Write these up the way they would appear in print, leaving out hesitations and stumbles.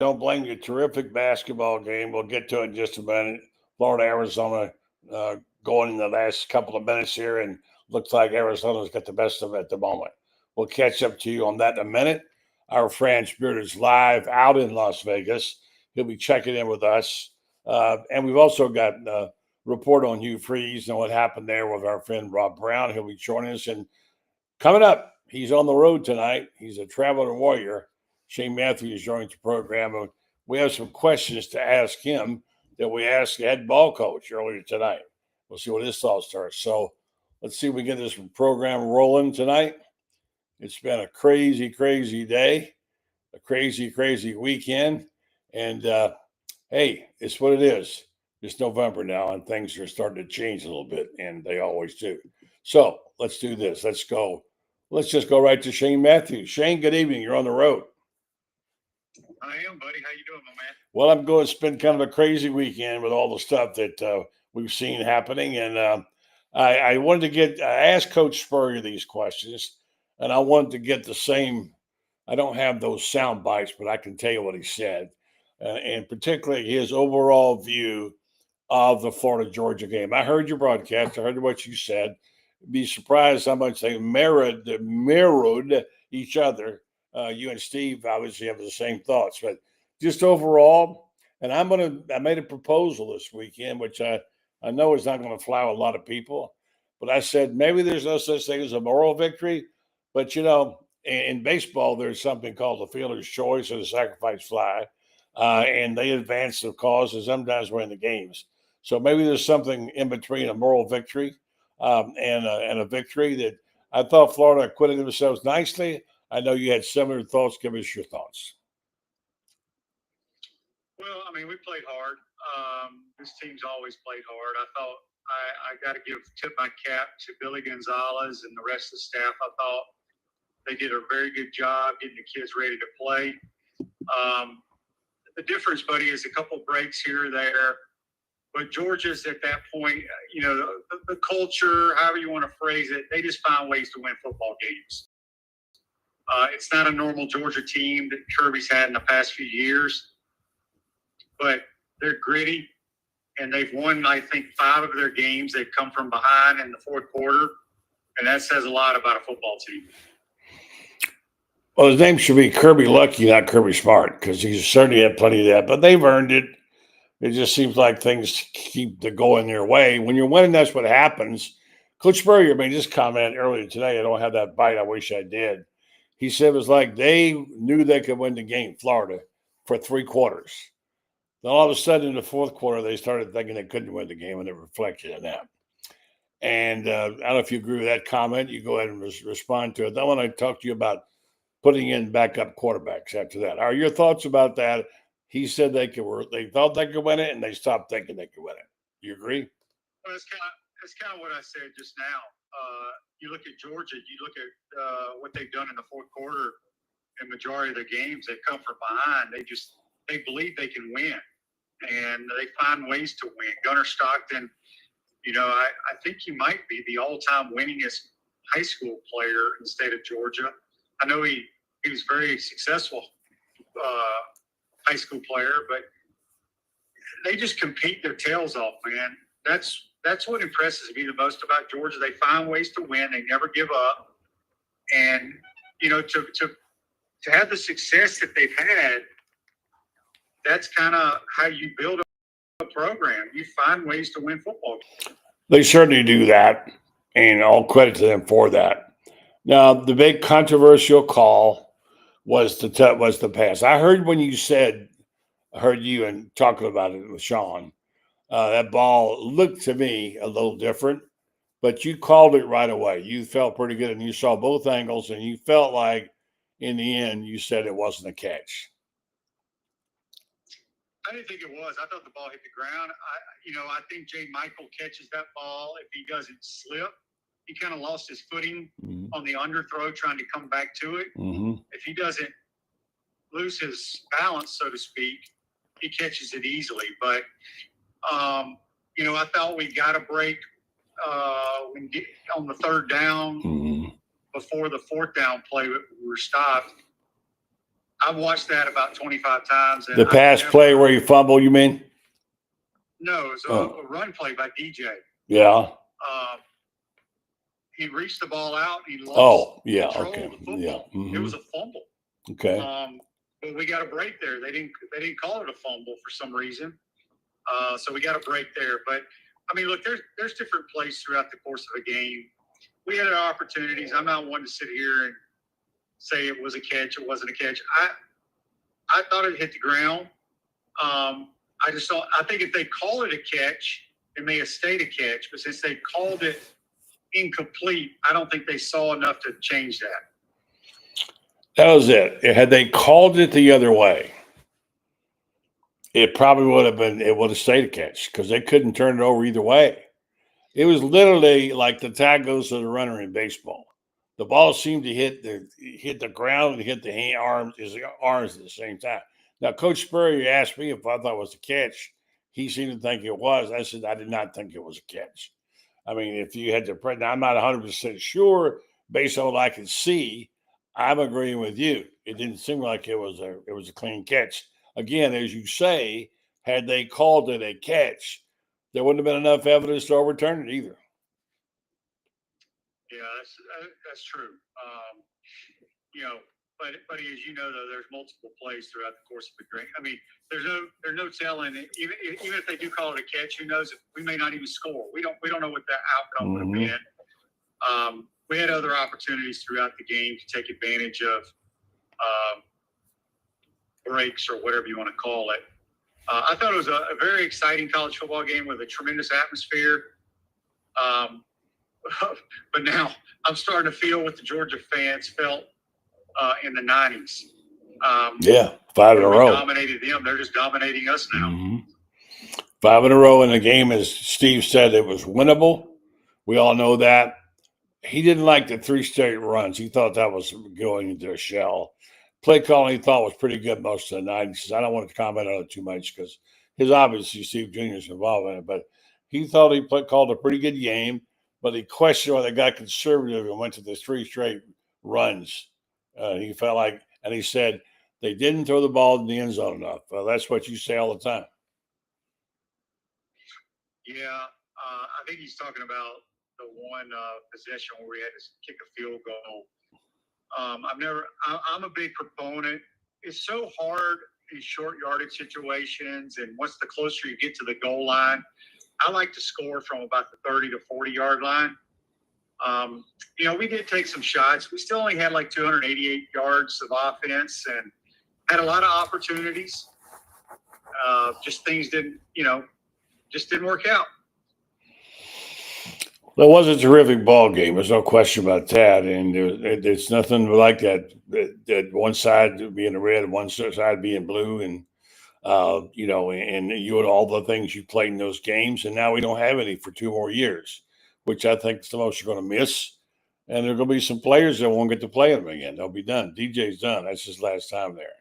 don't blame you. Terrific basketball game. We'll get to it in just a minute. Florida, Arizona, going in the last couple of minutes here, and looks like Arizona's got the best of it at the moment. We'll catch up to you on that in a minute. Our Franz Beard is live out in Las Vegas. He'll be checking in with us. And we've also got a report on Hugh Freeze and what happened there with our friend Rob Browne. He'll be joining us. And coming up, he's on the road tonight. He's a traveling warrior. Shane Matthes joins the program. And we have some questions to ask him that we asked the head ball coach earlier tonight. We'll see what his thoughts are. So let's see if we get this program rolling tonight. It's been a crazy, crazy day, a crazy, crazy weekend. And hey, it's what it is. It's November now, and things are starting to change a little bit, and they always do. So let's do this. Let's go. Let's just go right to Shane Matthes. Shane, good evening. You're on the road. I am, buddy. How you doing, my man? Well, I'm going to spend kind of a crazy weekend with all the stuff that we've seen happening, and I wanted to I asked Coach Spurrier these questions, and I wanted to get the same. I don't have those sound bites, but I can tell you what he said, and particularly his overall view of the Florida-Georgia game. I heard your broadcast. I heard what you said. Be surprised how much they mirrored each other. You and Steve obviously have the same thoughts, but just overall, and I made a proposal this weekend, which I know is not going to fly with a lot of people, but I said maybe there's no such thing as a moral victory, but in baseball there's something called the fielder's choice or the sacrifice fly, and they advance the cause and sometimes win the games. So maybe there's something in between a moral victory and a victory that I thought Florida acquitted themselves nicely. I know you had similar thoughts. Give us your thoughts. Well, I mean, we played hard. This team's always played hard. I thought I got to tip my cap to Billy Gonzalez and the rest of the staff. I thought they did a very good job getting the kids ready to play. The difference, buddy, is a couple breaks here or there. But Georgia's at that point, the culture, however you want to phrase it, they just find ways to win football games. It's not a normal Georgia team that Kirby's had in the past few years, but they're gritty, and they've won, I think, 5 of their games. They've come from behind in the fourth quarter, and that says a lot about a football team. Well, his name should be Kirby Lucky, not Kirby Smart, because he's certainly had plenty of that, but they've earned it. It just seems like things keep going their way. When you're winning, that's what happens. Coach Spurrier made this comment earlier today. I don't have that bite. I wish I did. He said it was like they knew they could win the game, Florida, for 3 quarters. Then all of a sudden in the fourth quarter, they started thinking they couldn't win the game, and it reflected in that. And I don't know if you agree with that comment. You go ahead and respond to it. Then when I talk to you about putting in backup quarterbacks after that, are your thoughts about that? He said they thought they could win it, and they stopped thinking they could win it. You agree? Well, that's kind of what I said just now. You look at Georgia, you look at what they've done in the fourth quarter. In majority of their games, they've come from behind. They believe they can win, and they find ways to win. Gunnar Stockton, I think he might be the all-time winningest high school player in the state of Georgia. I know he was very successful high school player, but they just compete their tails off, man. That's what impresses me the most about Georgia. They find ways to win. They never give up. And, to have the success that they've had, that's kind of how you build a program. You find ways to win football games. They certainly do that, and all credit to them for that. Now, the big controversial call was the pass. I heard when you said, I heard you and talking about it with Sean, that ball looked to me a little different, but you called it right away. You felt pretty good, and you saw both angles, and you felt like in the end you said it wasn't a catch. I didn't think it was. I thought the ball hit the ground. I think Jay Michael catches that ball. If he doesn't slip, he kind of lost his footing on the underthrow trying to come back to it. If he doesn't lose his balance, so to speak, he catches it easily. But, I thought we got a break on the third down before the fourth down play. We were stopped. I've watched that about 25 times. And The pass play where you fumble, you mean? No, it was a run play by DJ. Yeah. He reached the ball out. He control lost of the football. Yeah. Mm-hmm. It was a fumble. Okay. But we got a break there. They didn't call it a fumble for some reason. So we got a break there. But I mean, look, there's different plays throughout the course of a game. We had our opportunities. I'm not one to sit here and say it was a catch, it wasn't a catch. I thought it hit the ground. I think if they call it a catch, it may have stayed a catch. But since they called it incomplete, I don't think they saw enough to change that. That was it. Had they called it the other way, it probably would have stayed a catch because they couldn't turn it over either way. It was literally like the tag goes to the runner in baseball. The ball seemed to hit the ground and hit the arms at the same time. Now, Coach Spurrier asked me if I thought it was a catch. He seemed to think it was. I said I did not think it was a catch. I mean, if you had to, now I'm not 100% sure based on what I could see. I'm agreeing with you. It didn't seem like it was a clean catch. Again, as you say, had they called it a catch, there wouldn't have been enough evidence to overturn it either. Yeah, that's true. But as you know, though, there's multiple plays throughout the course of the game. I mean, there's no telling. Even if they do call it a catch, who knows? We may not even score. We don't know what the outcome would have been. We had other opportunities throughout the game to take advantage of breaks or whatever you want to call it. I thought it was a very exciting college football game with a tremendous atmosphere. But now I'm starting to feel what the Georgia fans felt in the 90s. 5 in a row. Dominated them. They're just dominating us now. Mm-hmm. 5 in a row in the game, as Steve said, it was winnable. We all know that. He didn't like the 3 straight runs. He thought that was going into a shell. Play calling he thought was pretty good most of the night. He says, I don't want to comment on it too much because obviously Steve Jr. is involved in it, but he thought he called a pretty good game, but he questioned why they got conservative and went to the 3 straight runs. He felt like, and he said, they didn't throw the ball in the end zone enough. That's what you say all the time. Yeah, I think he's talking about the one possession where we had to kick a field goal. I'm a big proponent. It's so hard in short yardage situations, and once the closer you get to the goal line, I like to score from about the 30 to 40 yard line. We did take some shots. We still only had like 288 yards of offense and had a lot of opportunities. Just things didn't work out. Well, it was a terrific ball game. There's no question about that. And it's nothing like that. That one side being red, one side being blue, and and you had all the things you played in those games, and now we don't have any for 2 more years, which I think some of us are going to miss. And there are going to be some players that won't get to play them again. They'll be done. DJ's done. That's his last time there.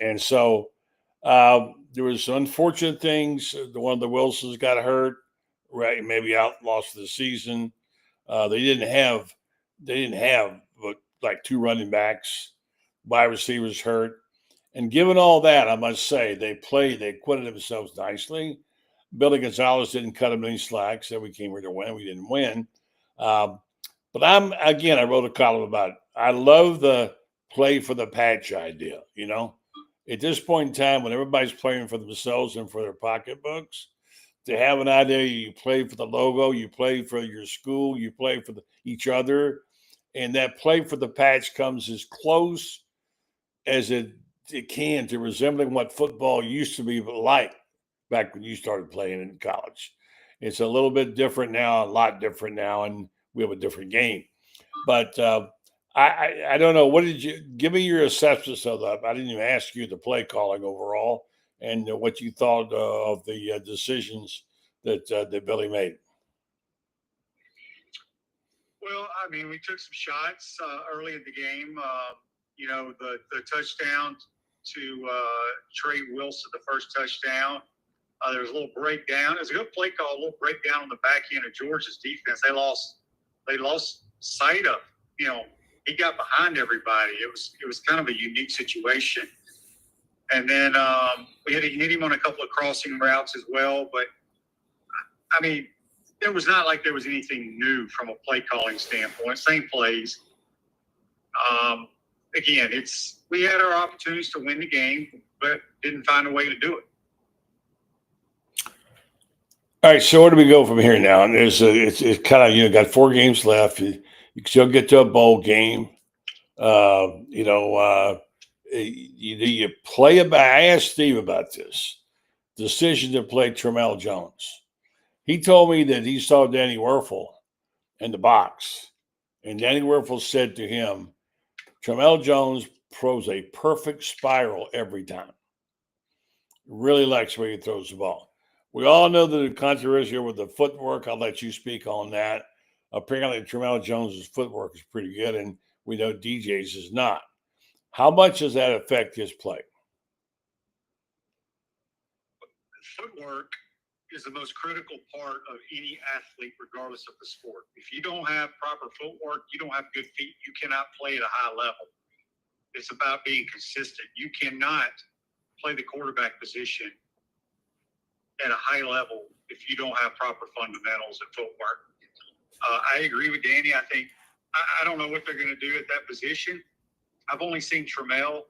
And so there was some unfortunate things. One of the Wilsons got hurt. Right, maybe lost for the season. They didn't have but like 2 running backs, wide receivers hurt. And given all that, I must say they acquitted themselves nicely. Billy Gonzalez didn't cut them any slack, said we came here to win. We didn't win. But I wrote a column about it. I love the play for the patch idea, At this point in time, when everybody's playing for themselves and for their pocketbooks, to have an idea, you play for the logo, you play for your school, you play for each other, and that play for the patch comes as close as it can to resembling what football used to be like back when you started playing in college. It's a little bit different now, a lot different now, and we have a different game. But I don't know. What did you give me your assessments of that? I didn't even ask you the play calling overall and what you thought of the decisions that Billy made. Well, I mean, we took some shots early in the game. The touchdown to Trey Wilson, the first touchdown. There was a little breakdown. It was a good play call, a little breakdown on the back end of Georgia's defense. They lost sight of, he got behind everybody. It was kind of a unique situation. And then we had to hit him on a couple of crossing routes as well. But, I mean, it was not like there was anything new from a play calling standpoint. Same plays. Again, we had our opportunities to win the game, but didn't find a way to do it. All right, so where do we go from here now? And it's kind of, got 4 games left. You can still get to a bowl game. You play about. I asked Steve about this decision to play Tramel Jones. He told me that he saw Danny Werfel in the box, and Danny Werfel said to him, Tramel Jones throws a perfect spiral every time. Really likes the way he throws the ball. We all know the controversy with the footwork. I'll let you speak on that. Apparently, Tramel Jones' footwork is pretty good, and we know DJ's is not. How much does that affect his play? Footwork is the most critical part of any athlete, regardless of the sport. If you don't have proper footwork, you don't have good feet, you cannot play at a high level. It's about being consistent. You cannot play the quarterback position at a high level if you don't have proper fundamentals and footwork. I agree with Danny. I think I don't know what they're going to do at that position. I've only seen Tramel.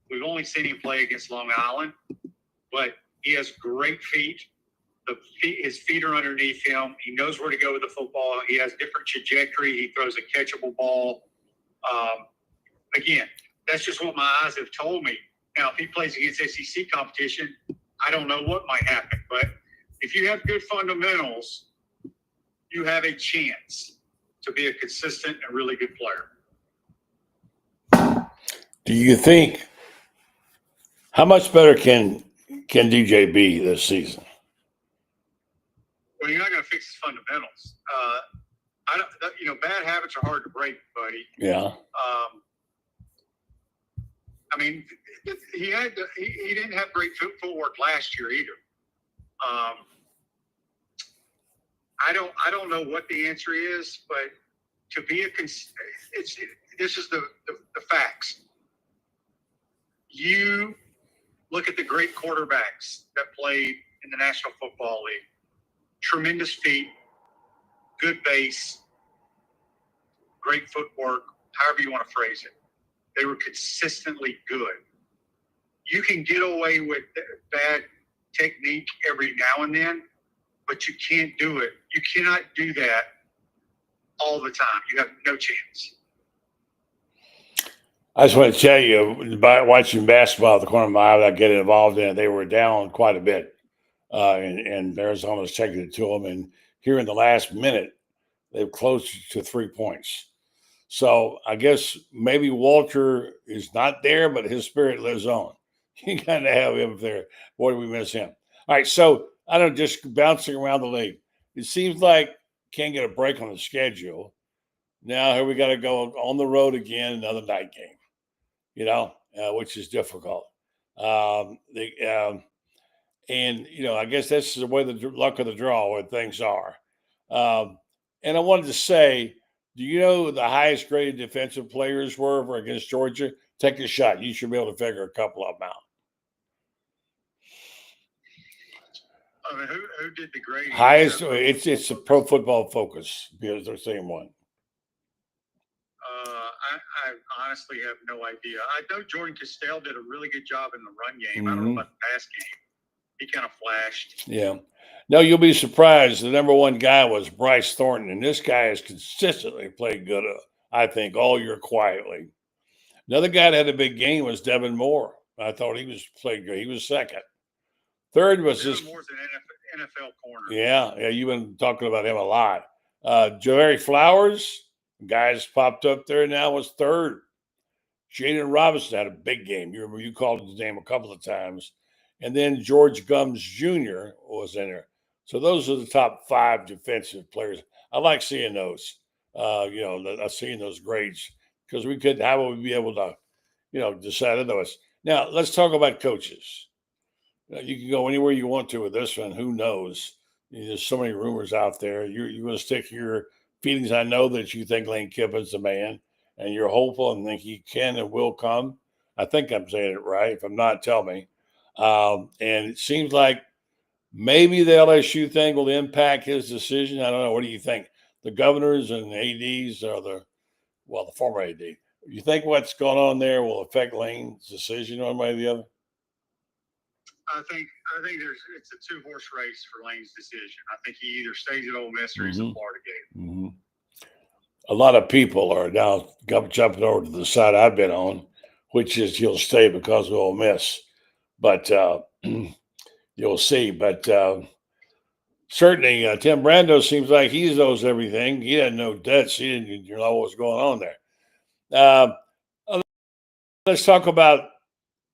We've only seen him play against Long Island, but he has great feet. His feet are underneath him. He knows where to go with the football. He has different trajectory. He throws a catchable ball. Again, that's just what my eyes have told me. Now, if he plays against SEC competition, I don't know what might happen. But if you have good fundamentals, you have a chance to be a consistent and really good player. Do you think how much better can DJ be this season? Well, you're not going to fix his fundamentals. Bad habits are hard to break, buddy. Yeah. I mean, he didn't have great footwork last year either. I don't know what the answer is, but to be this is the facts. You look at the great quarterbacks that played in the National Football League. Tremendous feet, good base, great footwork, however you want to phrase it. They were consistently good. You can get away with bad technique every now and then, but you can't do it. You cannot do that all the time. You have no chance. I just want to tell you, by watching basketball at the corner of my eye without getting involved in it, they were down quite a bit. And Arizona was taking it to them. And here in the last minute, they've closed to 3 points. So I guess maybe Walter is not there, but his spirit lives on. You got to have him there. Boy, do we miss him. All right, so I don't know, just bouncing around the league. It seems like can't get a break on the schedule. Now here we got to go on the road again, another night game, which is difficult. I guess that's the way the luck of the draw where things are. And I wanted to say, do you know who the highest graded defensive players were against Georgia? Take a shot. You should be able to figure a couple of them out. I mean, who did the grading? Highest, it's a Pro Football Focus because they're saying one. I honestly have no idea. I know Jordan Castell did a really good job in the run game. Mm-hmm. I don't know about the pass game. He kind of flashed. Yeah. No, you'll be surprised. The number one guy was Bryce Thornton, and this guy has consistently played good, I think, all year quietly. Another guy that had a big game was Devin Moore. I thought he was played good. He was second. Third was Devin Moore's an NFL corner. Yeah, you've been talking about him a lot. Javeri Flowers, guys popped up there now, was third. Jaden Robinson had a big game. You remember you called his name a couple of times. And then George Gums Jr. was in there. So those are the top 5 defensive players. I like seeing those, seeing those grades because how would we be able to, decide otherwise? Now, let's talk about coaches. You can go anywhere you want to with this one. Who knows? There's so many rumors out there. You're going to stick your feelings. I know that you think Lane Kiffin's the man, and you're hopeful and think he can and will come. I think I'm saying it right. If I'm not, tell me. And it seems like maybe the LSU thing will impact his decision. I don't know. What do you think? The governors and ADs are the former AD. You think what's going on there will affect Lane's decision one way or the other? I think it's a 2-horse race for Lane's decision. I think he either stays at Ole Miss or he's a Florida Gator. Mm-hmm. A lot of people are now jumping over to the side I've been on, which is he'll stay because of Ole Miss. But you'll see. But certainly, Tim Brando seems like he knows everything. He had no debts. He didn't know what's going on there. Let's talk about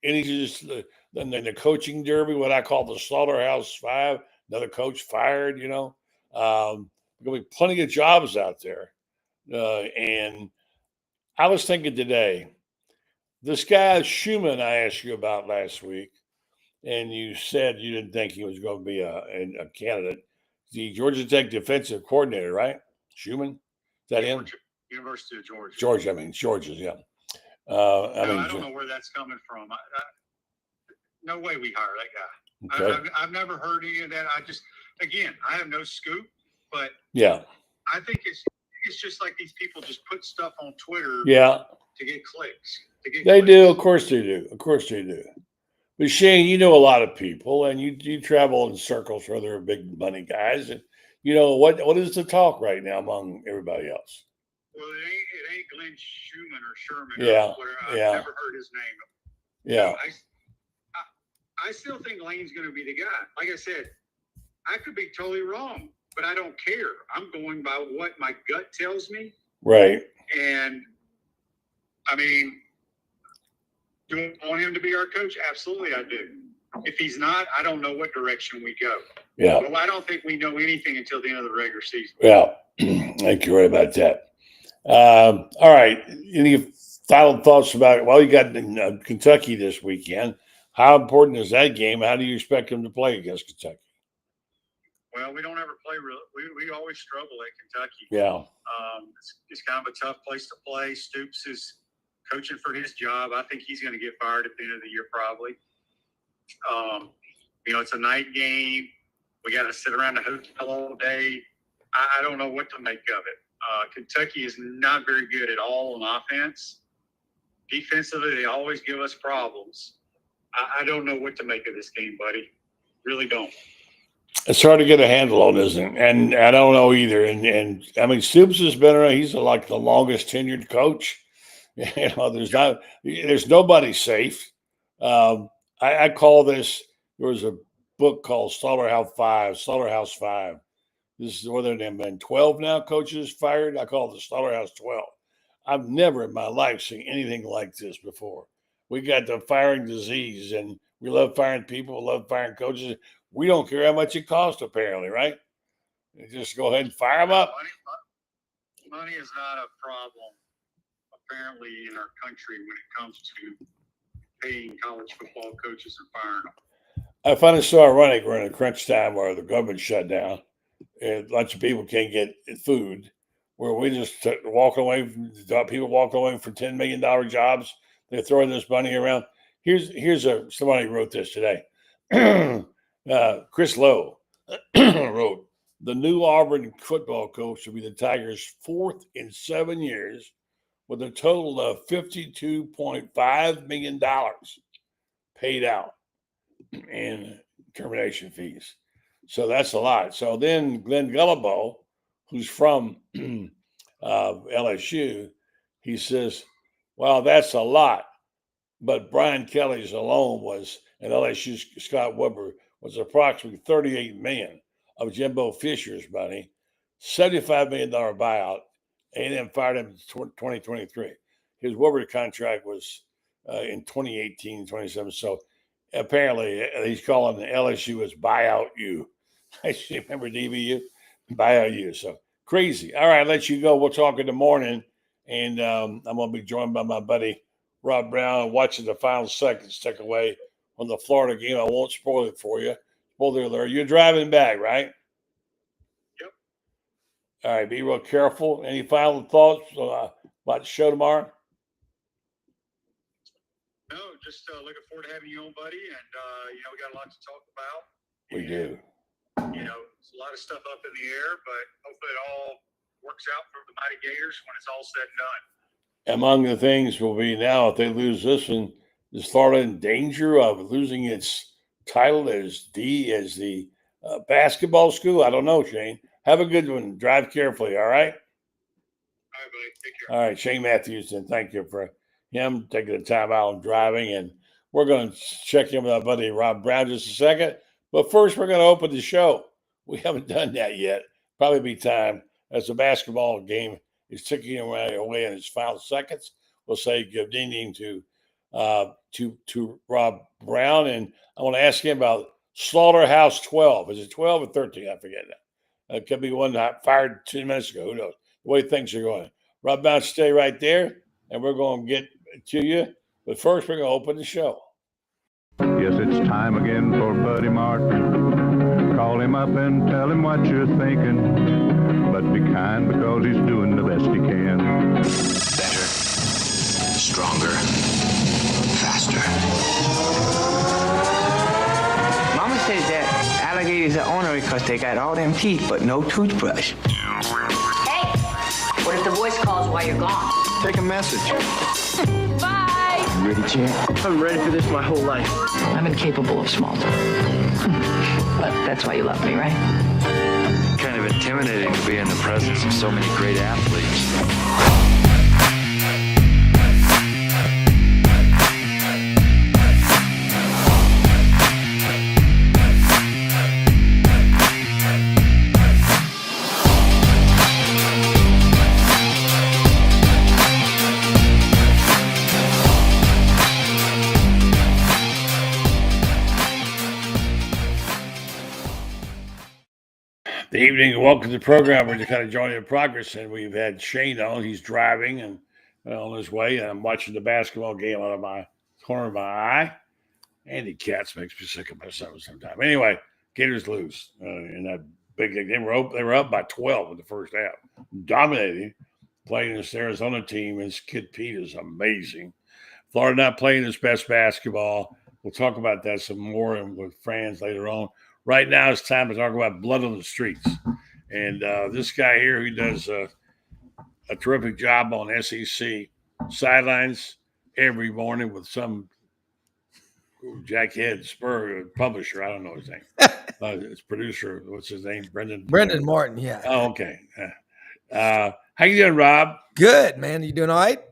the coaching derby, what I call the SlaughteHouse 5. Another coach fired, There's going to be plenty of jobs out there. And I was thinking today, this guy Schumann I asked you about last week, and you said you didn't think he was going to be a candidate. The Georgia Tech defensive coordinator, right? Schumann? Is that him? University of Georgia. Georgia's, yeah. I don't know where that's coming from. No way we hire that guy. Okay. I've never heard any of that. I have no scoop, but yeah, I think it's just like these people just put stuff on Twitter. Yeah. To get clicks. They do. Of course they do. But Shane, you know a lot of people, and you travel in circles where there are big money guys, and what is the talk right now among everybody else? Well, it ain't Glenn Schumann or Sherman. Yeah, I've never heard his name. Yeah, I still think Lane's going to be the guy. Like I said, I could be totally wrong, but I don't care. I'm going by what my gut tells me. Right. And I mean, do I want him to be our coach? Absolutely, I do. If he's not, I don't know what direction we go. Yeah. Well, I don't think we know anything until the end of the regular season. Yeah, I think you're right about that. All right. Any final thoughts about it? Well, you got Kentucky this weekend. How important is that game? How do you expect them to play against Kentucky? Well, we don't ever play real. We always struggle at Kentucky. Yeah. It's kind of a tough place to play. Stoops is coaching for his job. I think he's going to get fired at the end of the year, probably. It's a night game. We got to sit around the hotel all day. I don't know what to make of it. Kentucky is not very good at all on offense. Defensively, they always give us problems. I don't know what to make of this game, buddy. Really don't. It's hard to get a handle on, isn't it? And I don't know either. And I mean, Stoops has been around. He's like the longest tenured coach. There's nobody safe. I call this. There was a book called SlaughteHouse 5. This is where there have been 12 now coaches fired. I call it the SlaughteHouse 12. I've never in my life seen anything like this before. We got the firing disease, and we love firing people, love firing coaches. We don't care how much it costs, apparently, right? You just go ahead and fire them up. Money is not a problem, apparently, in our country when it comes to paying college football coaches and firing them. I find it so ironic we're in a crunch time where the government shut down and lots of people can't get food, where we just walking away from people walking away from $10 million jobs. They're throwing this money around. Here's somebody wrote this today. Chris Lowe wrote, the new Auburn football coach will be the Tigers' 4th in 7 years with a total of $52.5 million paid out in termination fees. So that's a lot. So then Glenn Guillebeau, who's from LSU, he says, well, that's a lot. But Brian Kelly's alone was, and LSU's Scott Weber was approximately $38 million of Jimbo Fisher's money, $75 million buyout, and then fired him in 2023. His Weber contract was in 2018, 27. So apparently he's calling the LSU as buyout U. I remember DBU, buyout U. So crazy. All right, I'll let you go. We'll talk in the morning. And I'm going to be joined by my buddy Rob Browne watching the final seconds tick away on the Florida game. I won't spoil it for you. Spoiler alert. You're driving back, right? Yep. All right, be real careful. Any final thoughts? Watch the show tomorrow? No, just looking forward to having you on, buddy. And, we got a lot to talk about. We do. There's a lot of stuff up in the air, but hopefully it all works out for the Mighty Gators when it's all said and done. Among the things will be now, if they lose this one, is Florida in danger of losing its title as the basketball school? I don't know, Shane. Have a good one. Drive carefully, all right? All right, buddy. Take care. All right, Shane Matthes, and thank you for him taking the time out and driving. And we're going to check in with our buddy Rob Browne just a second. But first, we're going to open the show. We haven't done that yet. Probably be time as the basketball game is ticking away in its final seconds. We'll say good evening to Rob Browne, and I want to ask him about SlaughteHouse 12. Is it 12 or 13? I forget that. It could be one that fired 10 minutes ago. Who knows? The way things are going. Rob Browne, stay right there, and we're going to get to you. But first, we're going to open the show. Yes, it's time again for Buddy Martin. Call him up and tell him what you're thinking. But be kind because he's doing the best he can. Better, stronger, faster. Mama says that alligators are ornery because they got all them teeth but no toothbrush. Hey, what if the voice calls while you're gone? Take a message. Bye. You ready, champ? I'm ready for this my whole life. I'm incapable of small talk. But that's why you love me, right? Kind of intimidating to be in the presence of so many great athletes. Good evening and welcome to the program. We're just kind of joining in progress, and we've had Shane on. He's driving and on his way, and I'm watching the basketball game out of my corner of my eye. Andy Katz makes me sick of myself sometimes. Anyway, Gators lose in that big game. They were up by 12 in the first half, dominating, playing this Arizona team. And this kid Pete is amazing. Florida not playing its best basketball. We'll talk about that some more and with Franz later on. Right now, it's time to talk about blood on the streets. And this guy here who does a terrific job on SEC sidelines every morning with some jackhead Spurrier publisher. I don't know his name. His producer, what's his name? Brendan Martin, yeah. Oh, okay. How you doing, Rob? Good, man. You doing all right?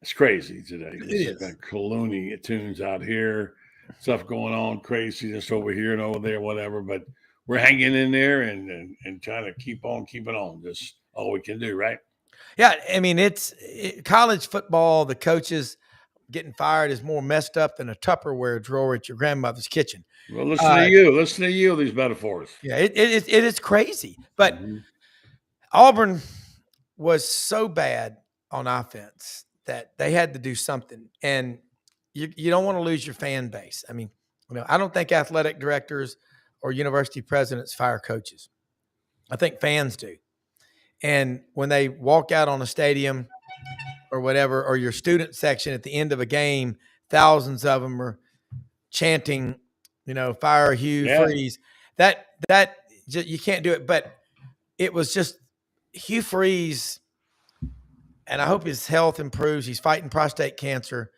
It's crazy today. It It's is. Cologne tunes out here. Stuff going on, craziness over here and over there, whatever. But we're hanging in there and trying to keep on keeping on. That's all we can do, right? Yeah, I mean, college football, the coaches getting fired is more messed up than a Tupperware drawer at your grandmother's kitchen. Well, listen to you, these metaphors. Yeah, it is crazy. But Auburn was so bad on offense that they had to do something. And you don't want to lose your fan base. I mean, I don't think athletic directors or university presidents fire coaches. I think fans do. And when they walk out on a stadium or whatever, or your student section at the end of a game, thousands of them are chanting, fire Hugh Freeze. That you can't do it. But it was just Hugh Freeze, and I hope his health improves. He's fighting prostate cancer.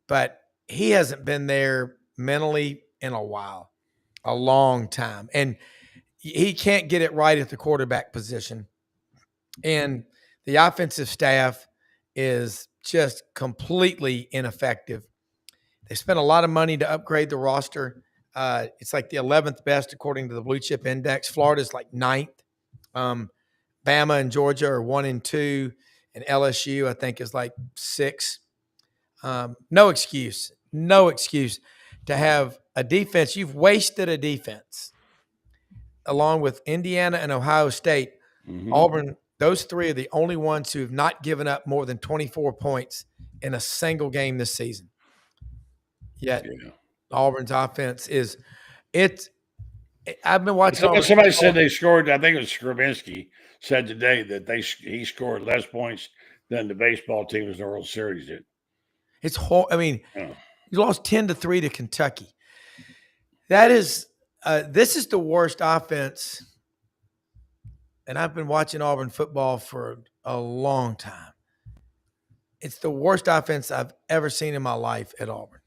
But he hasn't been there mentally in a while, a long time. And he can't get it right at the quarterback position. And the offensive staff is just completely ineffective. They spent a lot of money to upgrade the roster. It's like the 11th best according to the Blue Chip Index. Florida's like 9th. Bama and Georgia are 1 and 2. And LSU, I think, is like 6. No excuse to have a defense. You've wasted a defense along with Indiana and Ohio State. Auburn, those three are the only ones who have not given up more than 24 points in a single game this season. Yet Auburn's offense I've been watching. Somebody said they scored, I think it was Skravinsky said today that he scored less points than the baseball teams in the World Series did. It's I mean, Yeah. you lost 10-3 to Kentucky. That is, this is the worst offense. And I've been watching Auburn football for a long time. It's the worst offense I've ever seen in my life at Auburn.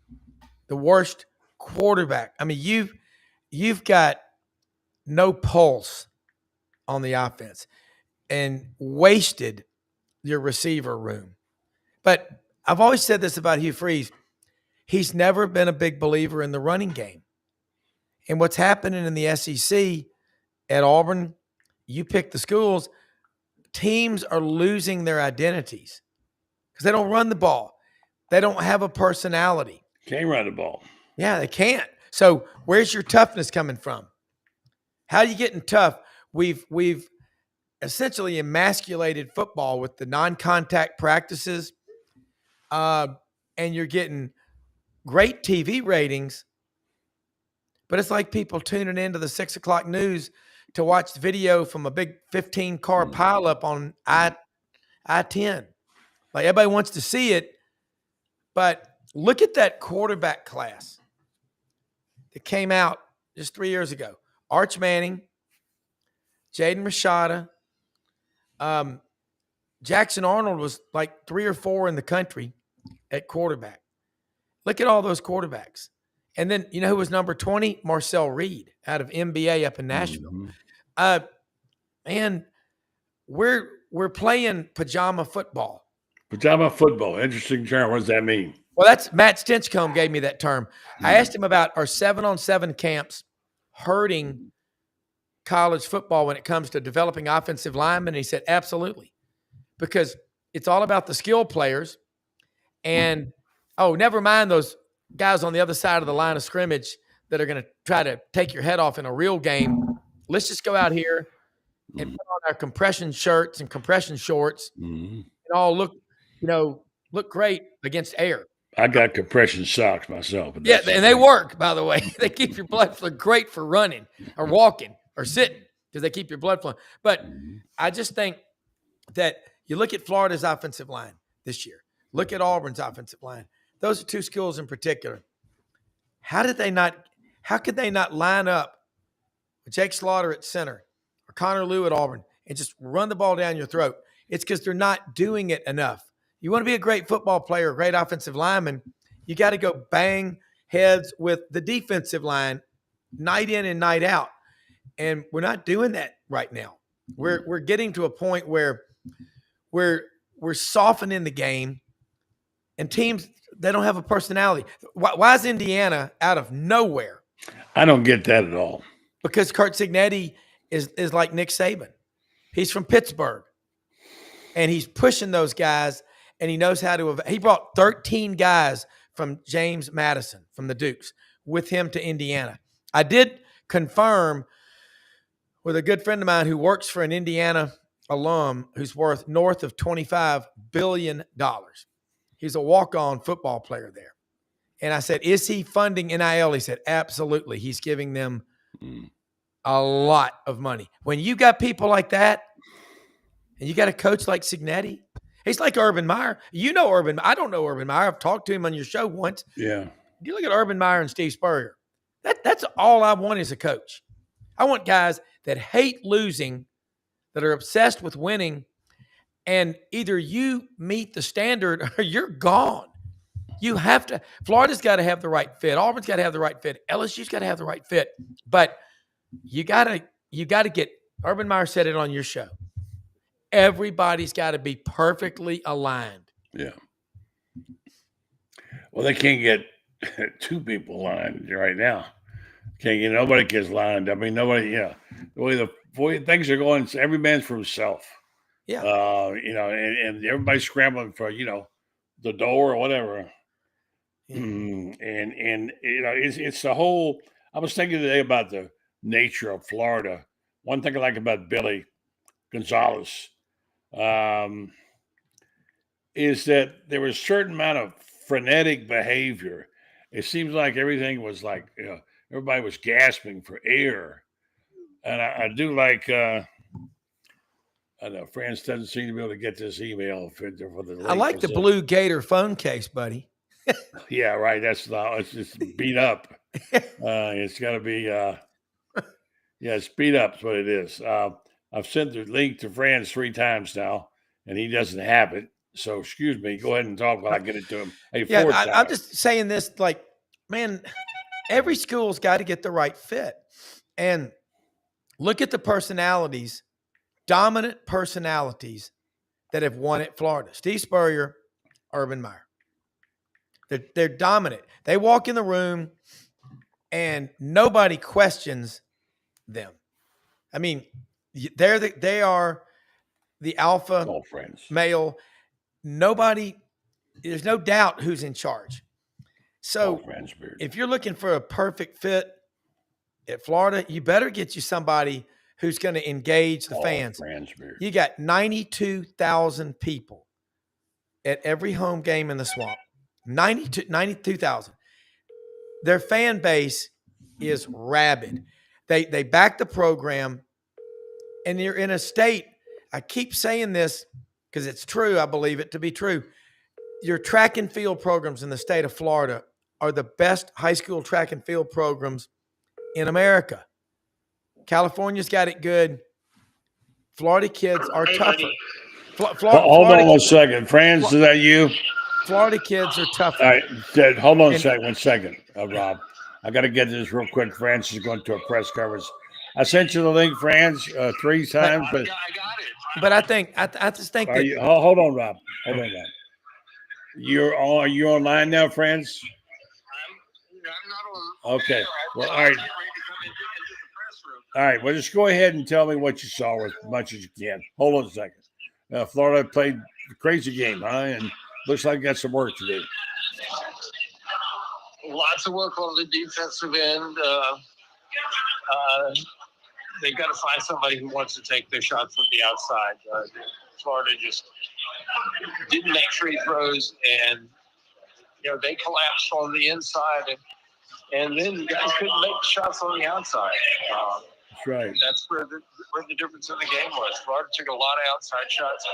The worst quarterback. I mean, you've got no pulse on the offense and wasted your receiver room. But I've always said this about Hugh Freeze. He's never been a big believer in the running game. And what's happening in the SEC at Auburn, you pick the schools, teams are losing their identities because they don't run the ball. They don't have a personality. Can't run the ball. Yeah, they can't. So where's your toughness coming from? How are you getting tough? We've essentially emasculated football with the non-contact practices, and you're getting great TV ratings, but it's like people tuning into the 6 o'clock news to watch the video from a big 15-car pileup on I-10. Like, everybody wants to see it, but look at that quarterback class that came out just 3 years ago. Arch Manning, Jaden Rashada, Jackson Arnold was like 3 or 4 in the country at quarterback. Look at all those quarterbacks. And then, you know who was number 20? Marcel Reed out of MBA up in Nashville. And we're playing pajama football. Pajama football. Interesting term. What does that mean? Well, that's Matt Stinchcomb gave me that term. I asked him about our 7-on-7 camps hurting college football when it comes to developing offensive linemen. And he said, absolutely. Because it's all about the skill players. And, never mind those guys on the other side of the line of scrimmage that are going to try to take your head off in a real game. Let's just go out here and put on our compression shirts and compression shorts and all look great against air. I got compression socks myself. Yeah, and they work, by the way. They keep your blood flow great for running or walking or sitting because they keep your blood flowing. But I just think that you look at Florida's offensive line this year. Look at Auburn's offensive line. Those are two schools in particular. How could they not line up with Jake Slaughter at center or Connor Lew at Auburn and just run the ball down your throat? It's because they're not doing it enough. You want to be a great football player, a great offensive lineman, you got to go bang heads with the defensive line night in and night out. And we're not doing that right now. We're getting to a point where we're softening the game, and teams, they don't have a personality. Why is Indiana out of nowhere? I don't get that at all. Because Curt Cignetti is like Nick Saban. He's from Pittsburgh, and he's pushing those guys, and he knows how to – he brought 13 guys from James Madison, from the Dukes, with him to Indiana. I did confirm with a good friend of mine who works for an Indiana alum who's worth north of $25 billion. He's a walk-on football player there. And I said, is he funding NIL? He said, absolutely. He's giving them a lot of money. When you got people like that, and you got a coach like Cignetti, he's like Urban Meyer. You know Urban Meyer. I don't know Urban Meyer. I've talked to him on your show once. Yeah. You look at Urban Meyer and Steve Spurrier. That's all I want as a coach. I want guys that hate losing, that are obsessed with winning, and either you meet the standard or you're gone. You have to. Florida's got to have the right fit. Auburn's got to have the right fit. LSU's got to have the right fit. But you got to get. Urban Meyer said it on your show. Everybody's got to be perfectly aligned. Yeah. Well, they can't get two people aligned right now. Nobody gets lined. I mean, nobody. Yeah, the way things are going, every man's for himself. Yeah. And everybody's scrambling for the door or whatever. Yeah. And it's the whole. I was thinking today about the nature of Florida. One thing I like about Billy Gonzalez is that there was a certain amount of frenetic behavior. It seems like everything was like, everybody was gasping for air. And I do like I know Franz doesn't seem to be able to get this email for the link. I like the blue Gator phone case, buddy. Yeah, right. It's just beat up. It's got to be, it's beat up. That's what it is. I've sent the link to Franz 3 times now, and he doesn't have it. So, excuse me. Go ahead and talk while I get it to him. Hey, I'm just saying this, like, man, every school's got to get the right fit. And look at the personalities, dominant personalities that have won at Florida. Steve Spurrier, Urban Meyer. They're dominant. They walk in the room and nobody questions them. I mean, they are the alpha male. There's no doubt who's in charge. So if you're looking for a perfect fit at Florida, you better get you somebody who's going to engage the fans. You got 92,000 people at every home game in the Swamp. 92,000. Their fan base is rabid. They back the program, and you're in a state. I keep saying this because it's true. I believe it to be true. Your track and field programs in the state of Florida are the best high school track and field programs in America. California's got it good. Florida kids are tougher. Hold on 1 second. Franz, is that you? Florida kids are tougher. All right. Hold on one second, Rob. I got to get this real quick. Franz is going to a press conference. I sent you the link, Franz, 3 times. But I got it. But I just think that. Hold on, Rob. Hold on, Rob. Are you online now, Franz? I'm not on. Okay. Well, all right. All right. Well, just go ahead and tell me what you saw as much as you can. Hold on a second. Florida played a crazy game, huh? And looks like got some work to do. Lots of work on the defensive end. They've got to find somebody who wants to take their shot from the outside. Florida just didn't make free throws, and they collapsed on the inside, and then you guys couldn't make shots on the outside. That's right. That's where the difference in the game was. Florida took a lot of outside shots,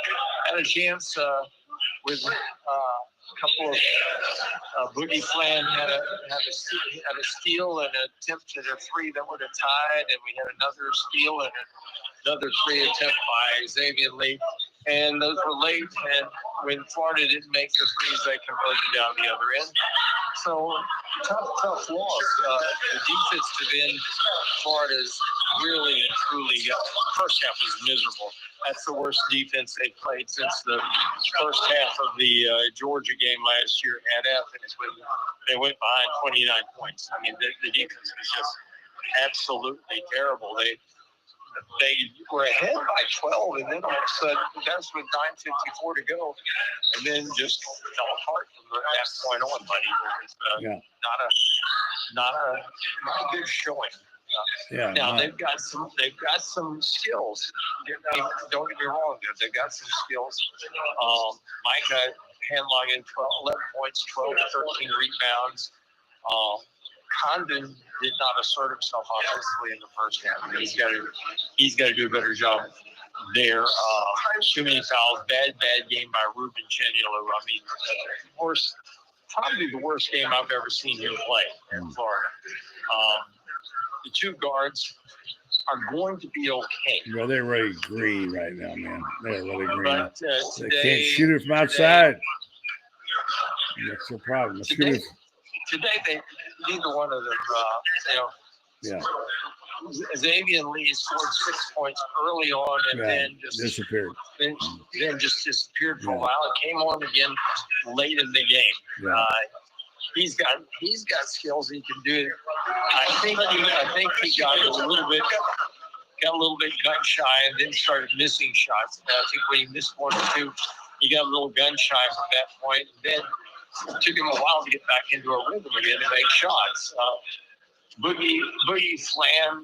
had a chance with a couple of Boogie Flan had a steal and an attempt at a 3 that would have tied, and we had another steal and another 3 attempt by Xavier Lee, and those were late. And when Florida didn't make the 3s, they converted down the other end. So tough loss. The defensive end, Florida's really and truly. The first half was miserable. That's the worst defense they've played since the first half of the Georgia game last year at Athens when they went behind 29 points. I mean, the defense was just absolutely terrible. They were ahead by 12, and then all of a sudden, that's with 9:54 to go, and then just fell apart from that point on, buddy. It was not a good showing. Now they've got some skills. Don't get me wrong, they've got some skills. Micah Hanlogan, 11 points, 12 to 13 rebounds. Condon did not assert himself offensively in the first half. He's got to do a better job there. Too many fouls. Bad game by Ruben Cheniolo. I mean, probably the worst game I've ever seen him play in Florida. The 2 guards are going to be okay. Well, they're really green right now, man. They're really green. But, they can't shoot it from outside. That's the problem. Today, neither one of them, Xavier Lee scored 6 points early on, and then just disappeared. Then just disappeared for a while. It came on again late in the game. Yeah. He's got skills. He can do it. I think he got a little bit gun shy, and then started missing shots. I think when he missed 1 or 2, he got a little gun shy from that point. And then it took him a while to get back into a rhythm again to make shots. Boogie Flan,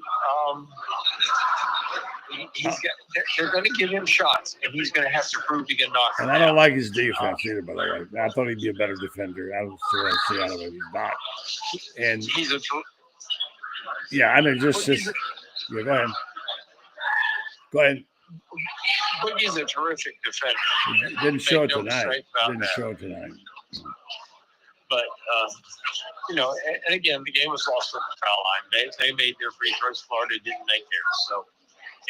they're going to give him shots, and he's going to have to prove he can knock them And I don't like his defense either, by the way. I thought he'd be a better defender. I don't see out of it. He's not. And he's I mean, just go ahead. Go ahead. Boogie's a terrific defender. It didn't show it Make no tonight. mistake about Didn't that. show it tonight. But, and again, the game was lost at the foul line. They made their free throws. Florida didn't make theirs. So,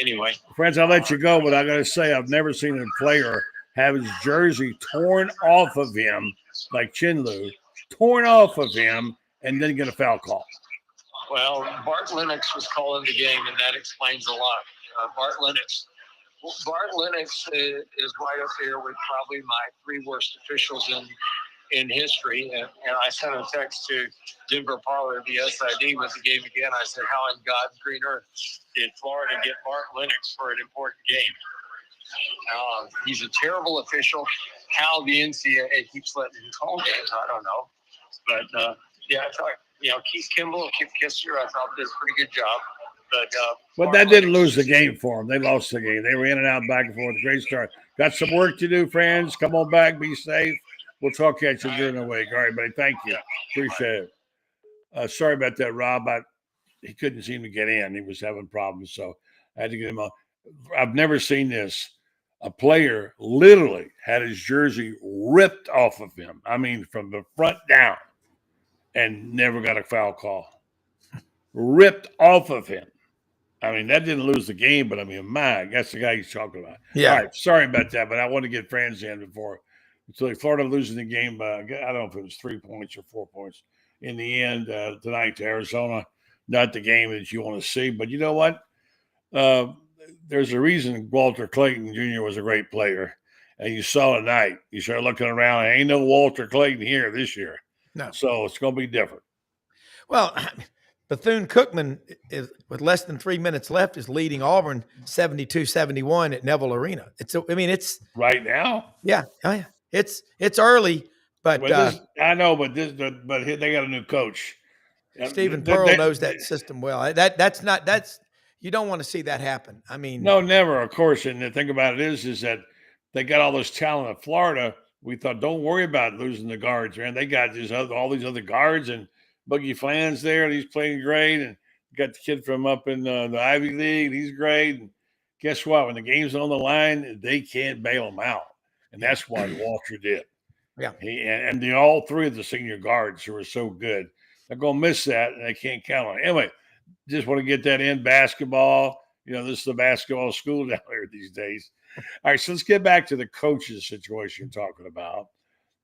anyway. Friends, I'll let you go, but I got to say, I've never seen a player have his jersey torn off of him, like Chinlu, torn off of him, and then get a foul call. Well, Bart Lennox was calling the game, and that explains a lot. Bart Lennox is right up there with probably my 3 worst officials in history. And I sent a text to Denver Parler, the SID, with the game again. I said, how in God's green earth did Florida get Bart Lennox for an important game? He's a terrible official. How the NCAA keeps letting him call games, I don't know. But, I thought, Keith Kimball, Keith Kisser, I thought did a pretty good job. But that didn't lose the game for them. They lost the game. They were in and out, back and forth. Great start. Got some work to do, friends. Come on back. Be safe. We'll talk at you during the week. All right, buddy. Thank you. Appreciate it. Sorry about that, Rob. He couldn't seem to get in. He was having problems, so I had to get him on. I've never seen this. A player literally had his jersey ripped off of him. I mean, from the front down, and never got a foul call. Ripped off of him. I mean, that didn't lose the game, but I mean, that's the guy he's talking about. Yeah. All right, sorry about that, but I want to get Franz in before. So Florida losing the game, I don't know if it was 3 points or 4 points in the end tonight to Arizona. Not the game that you want to see, but you know what? There's a reason Walter Clayton Jr. was a great player. And you saw tonight, you start looking around, ain't no Walter Clayton here this year. No. So it's going to be different. Well, Bethune-Cookman, is with less than 3 minutes left, is leading Auburn 72-71 at Neville Arena. It's right now. Yeah. Oh, yeah. It's early, but I know, but they got a new coach. Stephen Pearl knows that system well. That's you don't want to see that happen. I mean, no, never, of course. And the thing about it is that they got all this talent in Florida. We thought, don't worry about losing the guards, man. They got all these other guards, and Boogie Flan's there, and he's playing great. And got the kid from up in the Ivy League. He's great. And guess what? When the game's on the line, they can't bail him out. And that's why Walter did. Yeah. All 3 of the senior guards who were so good. They're going to miss that, and they can't count on it. Anyway, just want to get that in. Basketball. This is the basketball school down there these days. All right, so let's get back to the coaches situation you're talking about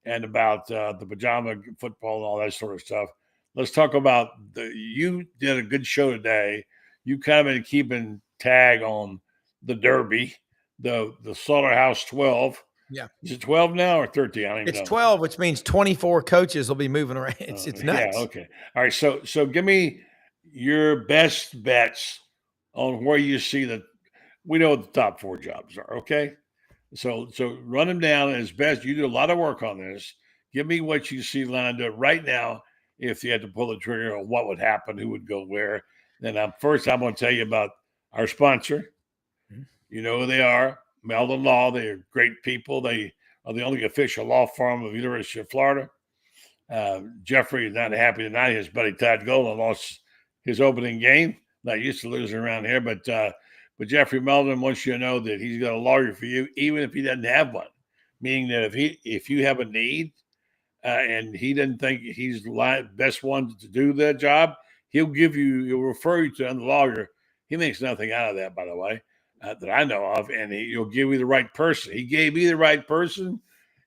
and about the pajama football and all that sort of stuff. Let's talk about you did a good show today. You kind of been keeping tag on the Derby, the SlaughteHouse 12. Yeah. Is it 12 now or 13? I don't even know. It's 12, which means 24 coaches will be moving around. It's nuts. Yeah, okay. All right, so give me your best bets on where you see we know what the top 4 jobs are, okay? So run them down as best. You do a lot of work on this. Give me what you see lined up right now if you had to pull the trigger on what would happen, who would go where. Then I'm going to tell you about our sponsor. Mm-hmm. You know who they are. Meldon Law. They are great people. They are the only official law firm of the University of Florida. Jeffrey is not happy tonight. His buddy Todd Golden lost his opening game. Not used to losing around here, but Jeffrey Meldon wants you to know that he's got a lawyer for you, even if he doesn't have one. Meaning that if you have a need and he doesn't think he's the best one to do that job, he'll refer you to another lawyer. He makes nothing out of that, by the way, that I know of, and he'll give you the right person. He gave me the right person.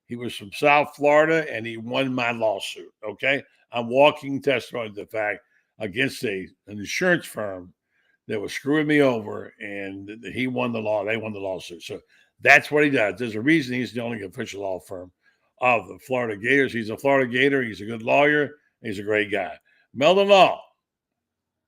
He was from South Florida, and he won my lawsuit, okay? I'm walking testimony to the fact against an insurance firm that was screwing me over, and he won the law. They won the lawsuit. So that's what he does. There's a reason he's the only official law firm of the Florida Gators. He's a Florida Gator. He's a good lawyer. He's a great guy. Meldon Law,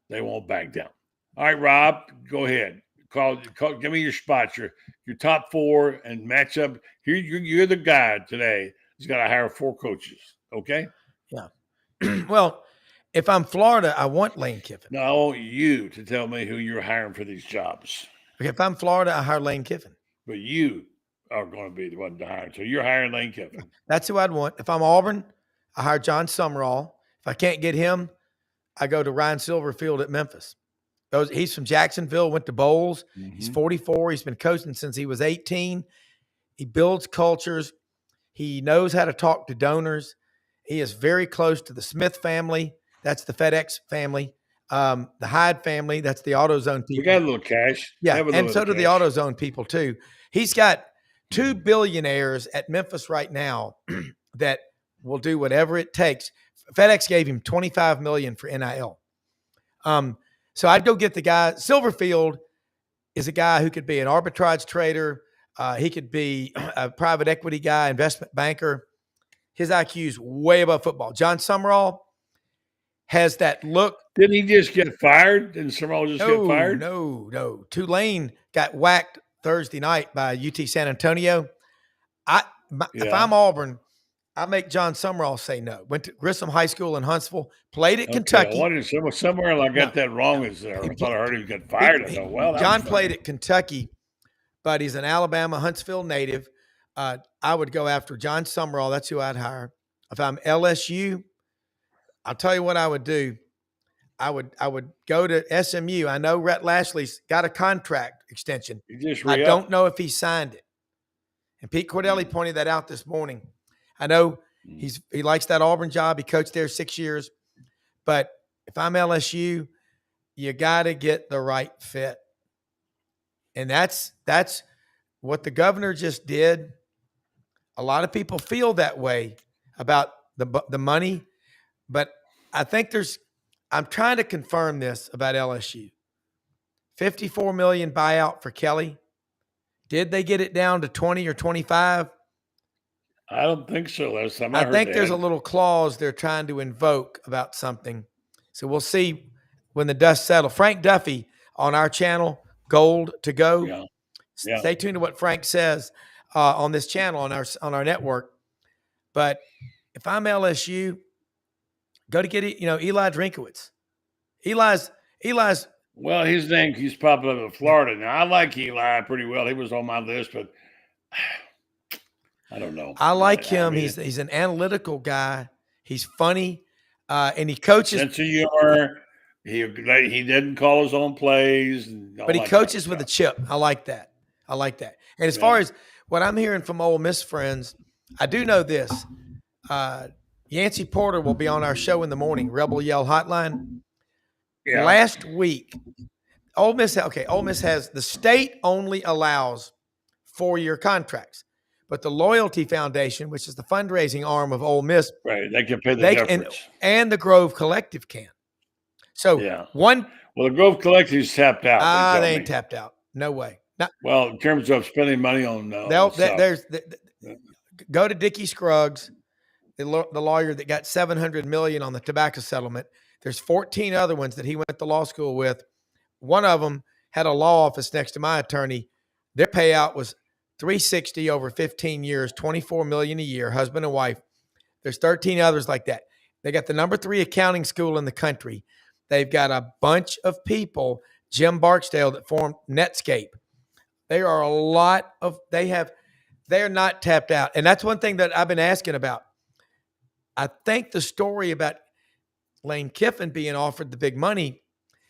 they won't back down. All right, Rob, go ahead. Call, give me your spots, your top 4, and match up. You're the guy today who's got to hire 4 coaches, okay? Yeah. Well, if I'm Florida, I want Lane Kiffin. No, I want you to tell me who you're hiring for these jobs. Okay, if I'm Florida, I hire Lane Kiffin. But you are going to be the one to hire. So you're hiring Lane Kiffin. That's who I'd want. If I'm Auburn, I hire John Summerall. If I can't get him, I go to Ryan Silverfield at Memphis. He's from Jacksonville, went to Bowles. He's Mhm. 44. He's been coaching since he was 18. He builds cultures. He knows how to talk to donors. He is very close to the Smith family. That's the FedEx family. The Hyde family. That's the AutoZone We people. got a little cash. Yeah, Have a and little so do the cash. AutoZone people too. He's got 2 billionaires at Memphis right now that will do whatever it takes. FedEx gave him $25 million for NIL. So I'd go get the guy. Silverfield is a guy who could be an arbitrage trader. He could be a private equity guy, investment banker. His IQ is way above football. John Summerall has that look. Didn't he just get fired? Didn't Summerall just get fired? No. Tulane got whacked Thursday night by UT San Antonio. If I'm Auburn, I make John Summerall say no. Went to Grissom High School in Huntsville, played at Kentucky. I wondered somewhere I got that wrong. I thought I heard he got fired. John played at Kentucky, but he's an Alabama Huntsville native. I would go after John Summerall. That's who I'd hire. If I'm LSU, I'll tell you what I would do. I would go to SMU. I know Rhett Lashley's got a contract extension. I don't know if he signed it. And Pete Cordelli pointed that out this morning. I know he likes that Auburn job. He coached there 6 years. But if I'm LSU, you got to get the right fit. And that's what the governor just did. A lot of people feel that way about the money, but I think I'm trying to confirm this about LSU. $54 million buyout for Kelly. Did they get it down to 20 or 25? I don't think so. Last time I think there's a little clause they're trying to invoke about something. So we'll see when the dust settles. Frank Duffy on our channel, Gold to Go. Yeah. Stay tuned to what Frank says on this channel, on our network. But if I'm LSU, go to get it, Eli Drinkowitz. Eli's well, he's popular in Florida now. I like Eli pretty well. He was on my list, but I don't know. I like him. He's an analytical guy. He's funny, and he coaches. Sense of humor. He didn't call his own plays, but he coaches with a chip. I like that. And as far as what I'm hearing from Ole Miss friends, I do know this. Yancey Porter will be on our show in the morning, Rebel Yell Hotline. Yeah. Last week, Ole Miss has the state only allows 4-year contracts, but the Loyalty Foundation, which is the fundraising arm of Ole Miss, right? They can pay the difference, and the Grove Collective can. So the Grove Collective is tapped out. They ain't tapped out. No way. Well, in terms of spending money on, go to Dickie Scruggs, the lawyer that got $700 million on the tobacco settlement. There's 14 other ones that he went to law school with. One of them had a law office next to my attorney. Their payout was $360 over 15 years, $24 million a year, husband and wife. There's 13 others like that. They got the number 3 accounting school in the country. They've got a bunch of people, Jim Barksdale, that formed Netscape. There are a lot of they're not tapped out. And that's one thing that I've been asking about. I think the story about Lane Kiffin being offered the big money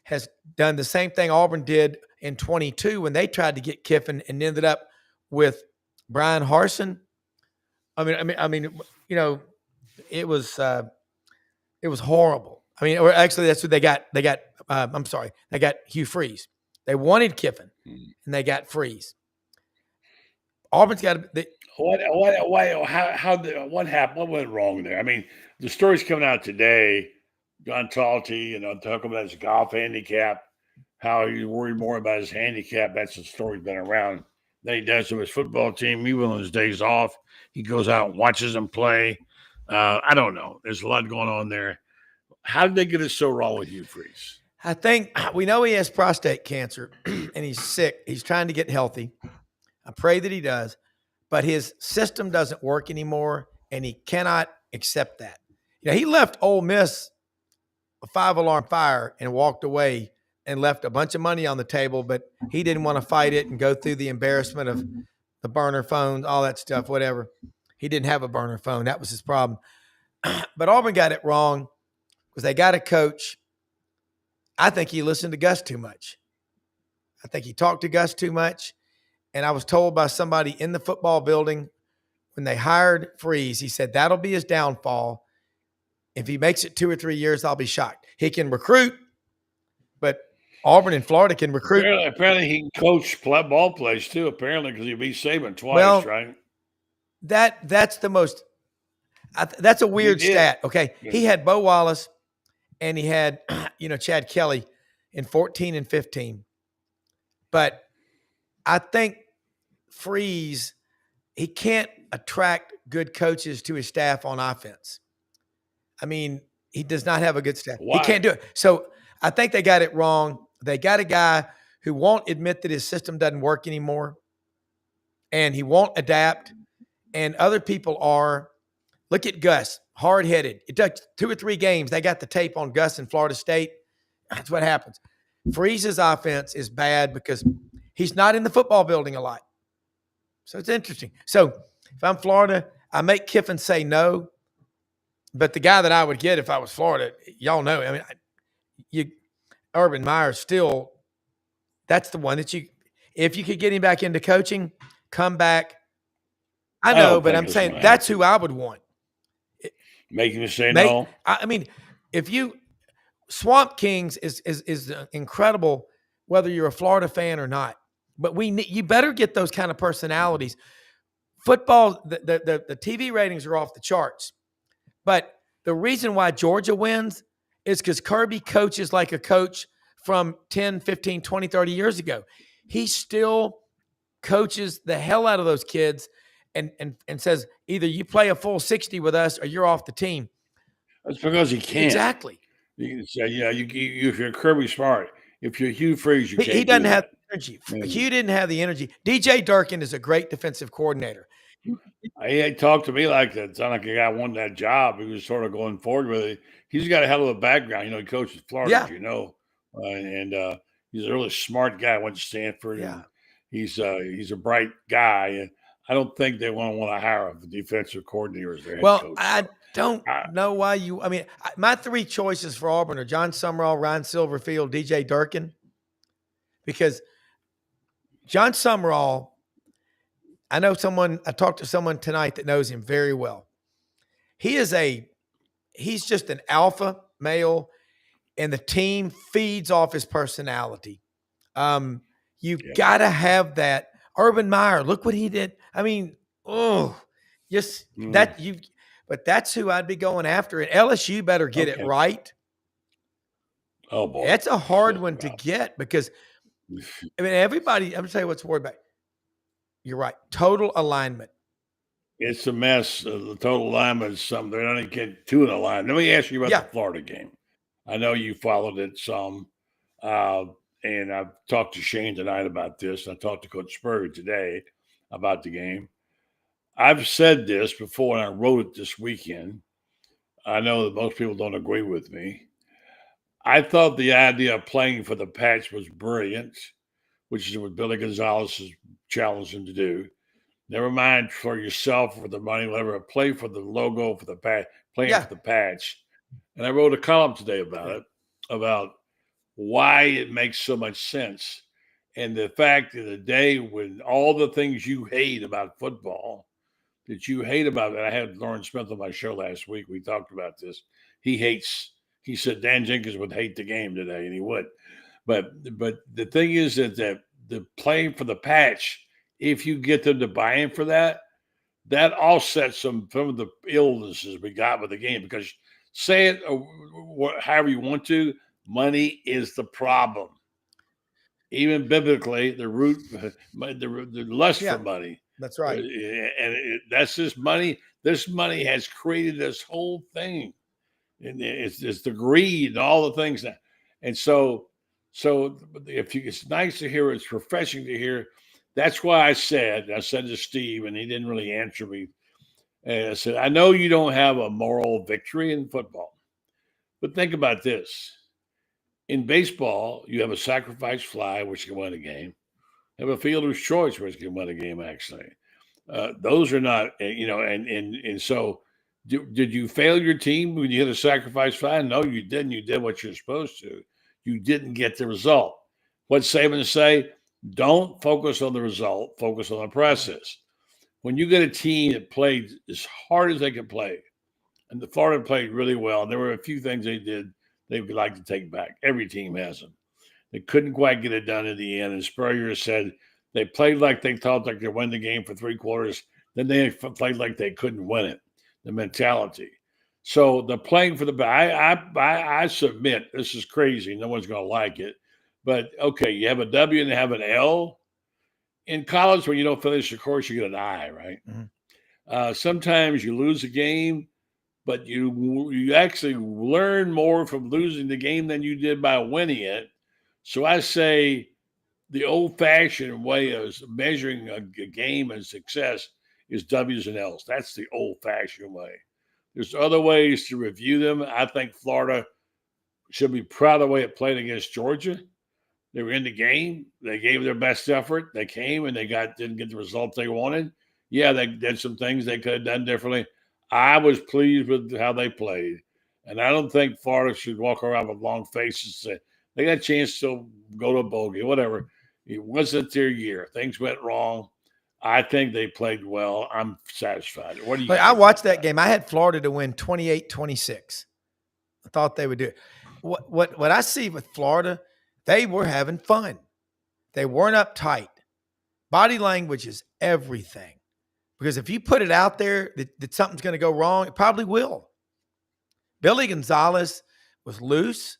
has done the same thing Auburn did in 22 when they tried to get Kiffin and ended up with Brian Harsin. I mean, it was horrible. I mean, or actually that's what they got. They got Hugh Freeze. They wanted Kiffin and they got Freeze. Auburn's got what happened? What went wrong there? I mean, the story's coming out today. John Talty, talking about his golf handicap, how he's worried more about his handicap. That's the story's been around. Than he does to his football team. Even on his days off, he goes out and watches them play. I don't know. There's a lot going on there. How did they get it so wrong with Hugh Freeze? I think we know he has prostate cancer and he's sick. He's trying to get healthy. I pray that he does, but his system doesn't work anymore and he cannot accept that. He left Ole Miss a 5-alarm fire and walked away and left a bunch of money on the table, but he didn't want to fight it and go through the embarrassment of the burner phone, all that stuff, whatever. He didn't have a burner phone. That was his problem. But Auburn got it wrong because they got a coach I think he listened to Gus too much. I think he talked to Gus too much. And I was told by somebody in the football building when they hired Freeze, he said, that'll be his downfall. If he makes it 2 or 3 years, I'll be shocked. He can recruit, but Auburn and Florida can recruit. Apparently he can coach ball plays too, apparently, because he beat Saban twice, Well, right? That's the most that's a weird stat. Okay. Yeah. He had Bo Wallace and he had, Chad Kelly in 14 and 15. But I think Freeze, he can't attract good coaches to his staff on offense. I mean, he does not have a good staff. Why? He can't do it. So I think they got it wrong. They got a guy who won't admit that his system doesn't work anymore, and he won't adapt. And other people are. Look at Gus, hard-headed. It took 2 or 3 games. They got the tape on Gus in Florida State. That's what happens. Freeze's offense is bad because he's not in the football building a lot. So it's interesting. So if I'm Florida, I make Kiffin say no. But the guy that I would get if I was Florida, y'all know. I mean, Urban Meyer still. That's the one that if you could get him back into coaching, come back. I know, but I'm saying that's who I would want. Make him say no. I mean, if you Swamp Kings is incredible, whether you're a Florida fan or not. But you better get those kind of personalities. Football, the TV ratings are off the charts. But the reason why Georgia wins is because Kirby coaches like a coach from 10, 15, 20, 30 years ago. He still coaches the hell out of those kids and says, either you play a full 60 with us or you're off the team. That's because he can't. Exactly. You can say, if you're Kirby Smart, if you're Hugh Freeze, you can't. He doesn't have the energy. Hugh didn't have the energy. DJ Durkin is a great defensive coordinator. He talked to me like that. It sounded like a guy wanted that job. He was sort of going forward with it. He's got a hell of a background. He coaches Florida, and he's a really smart guy. Went to Stanford. Yeah. And he's a bright guy. And I don't think they want to hire a defensive coordinator as their head coach. I don't know why my 3 choices for Auburn are John Summerall, Ryan Silverfield, DJ Durkin. Because John Summerall, I talked to someone tonight that knows him very well. He's just an alpha male, and the team feeds off his personality. Got to have that. Urban Meyer, look what he did. I mean, but that's who I'd be going after. And LSU better get it right. Oh boy. That's a hard one to get because everybody, I'm going to tell you what's worried about. You're right. Total alignment. It's a mess. The total alignment is something. They're not going to get to an alignment. Let me ask you about the Florida game. I know you followed it some. And I've talked to Shane tonight about this. I talked to Coach Spurrier today about the game. I've said this before, and I wrote it this weekend. I know that most people don't agree with me. I thought the idea of playing for the patch was brilliant, which is what Billy Gonzalez has challenged him to do. Never mind for yourself or the money, whatever. Play for the logo, for the patch, playing for the patch. And I wrote a column today about it, about why it makes so much sense. And the fact that the day when all the things you hate about football, I had Lauren Smith on my show last week. We talked about this. He said Dan Jenkins would hate the game today, and he would. But the thing is that the playing for the patch, if you get them to buy in for that offsets some of the illnesses we got with the game. Because say it however you want to, money is the problem. Even biblically, the lust for money. That's right. And that's this money. This money has created this whole thing. And it's the greed and all the things that. And so it's nice to hear, it's refreshing to hear. That's why I said to Steve, and he didn't really answer me. And I said, I know you don't have a moral victory in football, but think about this. In baseball, you have a sacrifice fly, which can win a game. You have a fielder's choice, which can win a game, actually. Those are not, and so did you fail your team when you hit a sacrifice fly? No, you didn't. You did what you're supposed to. you didn't get the result. What's Saban say? Don't focus on the result, focus on the process. When you get a team that played as hard as they could play, and the Florida played really well, there were a few things they did they would like to take back. Every team has them. They couldn't quite get it done in the end. And Spurrier said they played like they thought they could win the game for 3 quarters. Then they played like they couldn't win it, the mentality. So the playing for the – I submit, this is crazy. No one's going to like it. But, okay, you have a W and you have an L. In college, when you don't finish your course, you get an I, right? Mm-hmm. Sometimes you lose a game, but you actually learn more from losing the game than you did by winning it. So I say the old-fashioned way of measuring a game and success is W's and L's. That's the old-fashioned way. There's other ways to review them. I think Florida should be proud of the way it played against Georgia. They were in the game. They gave their best effort. They came and didn't get the result they wanted. Yeah, they did some things they could have done differently. I was pleased with how they played. And I don't think Florida should walk around with long faces and say, they got a chance to go to a bogey, whatever. It wasn't their year. Things went wrong. I think they played well. I'm satisfied. What do you think? I watched that game. I had Florida to win 28-26. I thought they would do it. What I see with Florida, they were having fun. They weren't uptight. Body language is everything. Because if you put it out there that something's going to go wrong, it probably will. Billy Gonzalez was loose.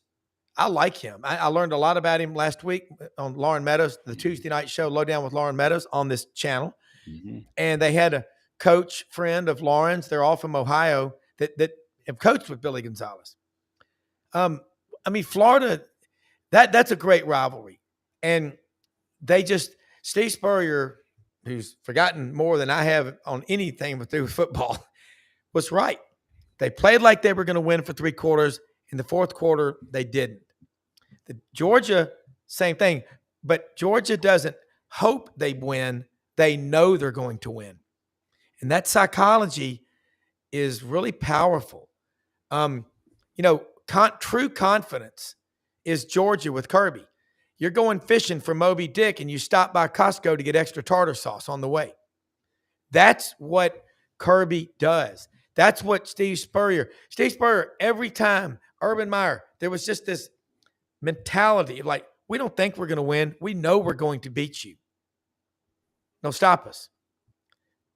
I like him. I learned a lot about him last week on Lauren Matthes, the Tuesday night show, Lowdown with Lauren Matthes on this channel. Mm-hmm. And they had a coach friend of Lauren's. They're all from Ohio that have coached with Billy Gonzalez. Florida, that's a great rivalry. And Steve Spurrier, who's forgotten more than I have on anything to do with football, was right. They played like they were going to win for 3 quarters. In the 4th quarter, they didn't. The Georgia, same thing. But Georgia doesn't hope they win. They know they're going to win. And that psychology is really powerful. True confidence is Georgia with Kirby. You're going fishing for Moby Dick and you stop by Costco to get extra tartar sauce on the way. That's what Kirby does. That's what Steve Spurrier, every time, Urban Meyer, there was just this mentality of like, we don't think we're going to win. We know we're going to beat you. No, stop us.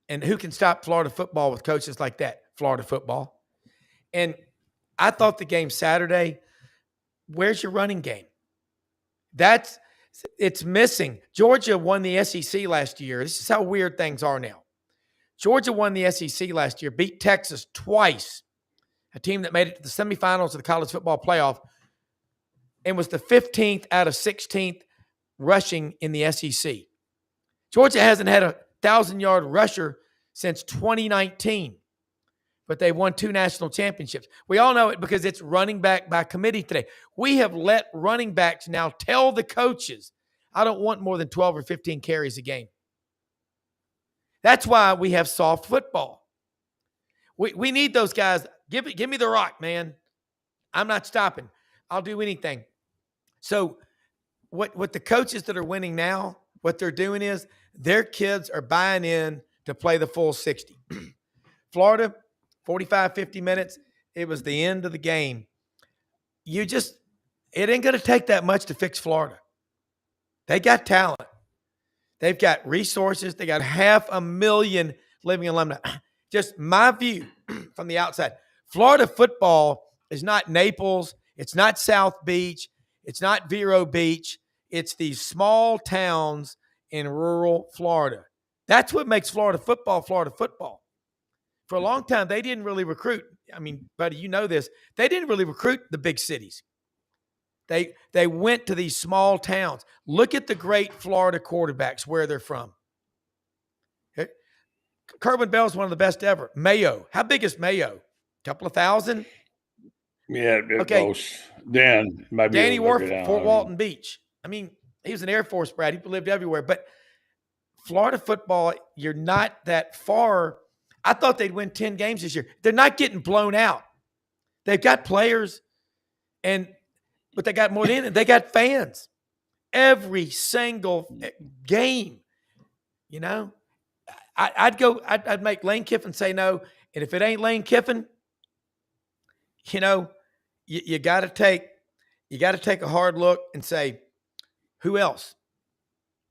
And who can stop Florida football with coaches like that? Florida football. And I thought the game Saturday, where's your running game? It's missing. Georgia won the SEC last year. This is how weird things are now. Georgia won the SEC last year, beat Texas twice, a team that made it to the semifinals of the college football playoff, and was the 15th out of 16th rushing in the SEC. Georgia hasn't had a 1,000-yard rusher since 2019, but they won 2 national championships. We all know it because it's running back by committee today. We have let running backs now tell the coaches, I don't want more than 12 or 15 carries a game. That's why we have soft football. We need those guys. Give me the rock, man. I'm not stopping. I'll do anything. So what the coaches that are winning now, what they're doing is their kids are buying in to play the full 60. Florida, 45, 50 minutes, it was the end of the game. It ain't going to take that much to fix Florida. They got talent. They've got resources. They got 500,000 living alumni. Just my view from the outside. Florida football is not Naples. It's not South Beach. It's not Vero Beach. It's these small towns in rural Florida. That's what makes Florida football Florida football. For a long time, they didn't really recruit. I mean, buddy, you know this. They didn't really recruit the big cities. They went to these small towns. Look at the great Florida quarterbacks, where they're from. Corbin Bell's one of the best ever. Mayo. How big is Mayo? A couple of thousand? Yeah, okay. Close. Dan might be Danny Warford, Fort Walton Beach. I mean, he was an Air Force brat. He lived everywhere. But Florida football, you're not that far. I thought they'd win 10 games this year. They're not getting blown out. They've got players. And but they got more than it. They got fans every single game. You know, I'd make Lane Kiffin say no. And if it ain't Lane Kiffin, you know, you got to take a hard look and say, who else?